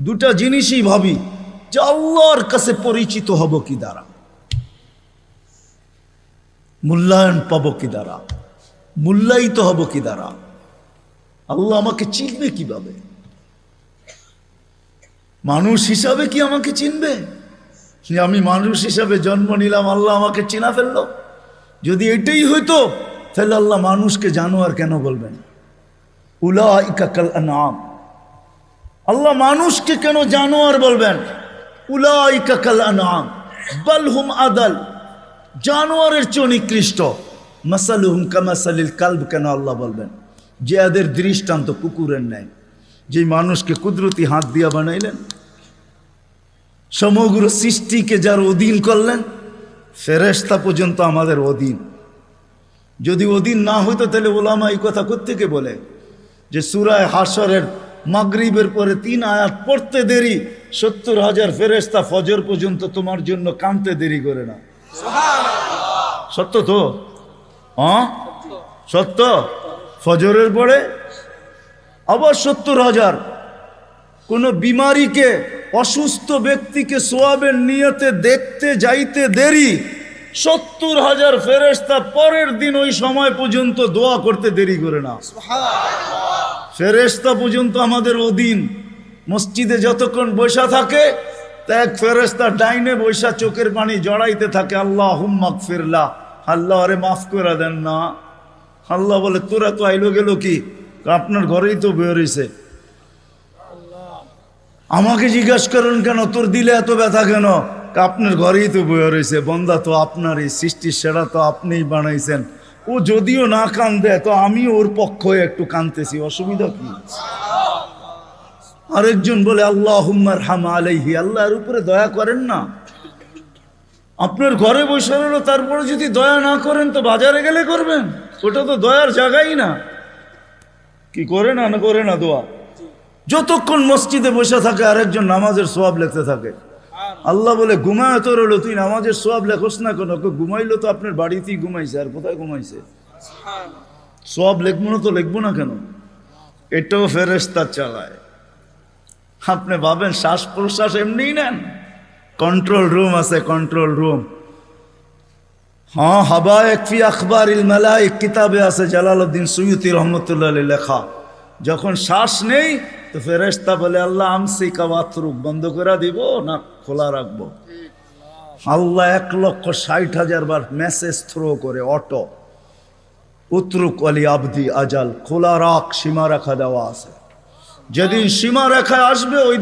দুটা জিনিসই ভাবি যে আল্লাহর কাছে পরিচিত হব কি দ্বারা, মূল্যায়ন পাবো কি দ্বারা, মূল্যায়িত হব কি দ্বারা, আল্লাহ আমাকে চিনবে কিভাবে? মানুষ হিসাবে কি আমাকে চিনবে? আমি মানুষ হিসাবে জন্ম নিলাম, আল্লাহ আমাকে চিনা ফেললো? যদি এটাই হইতো তাহলে আল্লাহ মানুষকে জানোয়ার কেন বলবেন? উলাইকা কাল আনআম, আল্লাহ মানুষকে কেন জানোয়ার বলবেন? উলাইকা কাল আনআম বাল হুম আদাল, জানোয়ারের চেয়ে নিকৃষ্ট। মাসালুহুম কামাসালিল কালব কেন আল্লাহ বলবেন? যে এদের দৃষ্টান্ত কুকুরের ন্যায়। যে মানুষকে কুদরতি হাত দিয়া বানাইলেন, সমগ্র সৃষ্টিকে যার অধীন করলেন, ফেরেশতা পর্যন্ত আমাদের অধীন। যদি অধীন না হইতো তাহলে ওলামা এই কথা কোত্থেকে বলে যে সূরা হাশরের মাগরিবের পরে 3 আয়াত পড়তে দেরি 70,000 ফেরেশতা ফজর পর্যন্ত তোমার জন্য কাঁদতে দেরি করে না। সত্য তো? হ্যাঁ সত্য। ফজরের পরে আবার 70,000। কোনো বিমারিকে, অসুস্থ ব্যক্তিকে সোয়াবের নিয়তে দেখতে যাইতে দেরি 70,000 ফেরেশতা পরের দিন ওই সময় পর্যন্ত দোয়া করতে দেরি করে না। ফেরেশতা পর্যন্ত আমাদের অধীন। মসজিদে যতক্ষণ বসা থাকে তা এক ফেরেশতা ডাইনে বৈশা চোখের পানি জড়াইতে থাকে, আল্লাহুম্মা গফিরলা, আল্লাহ আরে মাফ করে দেন না। আল্লাহ বলে তোরা তো আইলো গেল কি, আপনার ঘরেই তো বের হইছে। আমাকে জিজ্ঞাসা করেন কেন তোর দিলে এত ব্যথা কেন? আপনার ঘরেই তো বয়ে রয়েছে। বন্দা তো আপনারই, সৃষ্টির সেরা তো আপনিই বানাইছেন। ও যদিও না কান্দে তো আমি ওর পক্ষ হয়ে একটু কাঁদতেছি, অসুবিধা কি? আরেকজন বলে আল্লাহুম্মা আরহাম আলাইহি, আল্লাহর উপরে দয়া করেন না। আপনার ঘরে বসে রইল, তারপরে যদি দয়া না করেন তো বাজারে গেলে করবেন, ওটা তো দয়ার জায়গাই না। কি করে না না করে না দোয়া? যতক্ষণ মসজিদে বসে থাকে আরেকজন নামাজের সোয়াব লিখতে থাকে। আল্লাহ বলে ঘুমায় তো রইল, তুই নামাজের সোয়াব লেখোস না কেন? ঘুমাইলো তো আপনার বাড়িতেই ঘুমাইছে, আর কোথায় ঘুমাইছে? সোয়াব লিখবো না তো লিখবো না কেন? এটাও ফেরেশতা চালায়। আপনি ভাবেন শ্বাস প্রশ্বাস এমনি নেন? কন্ট্রোল রুম আছে, কন্ট্রোল রুম। হ্যাঁ, হাবায়েক ফি আখবারিল মালায়েক কিতাবে আছে, জালালউদ্দিন সুয়ুতি রহমতুল্লাহ আলাইহি লেখা। যখন শ্বাস নেই তো ফেরেশতা বলে আল্লাহ আমসিকা ওয়াতরুক, বন্ধ করে দিব না খোলা রাখবো? আল্লাহ 1,60,000 বার মেসেজ থ্রো করে, অটো উতরুক আলী আবদি আজাল, খোলা রাখ, সীমা রেখা দেওয়া আছে। যেদিন সীমা রেখা আসবে ওই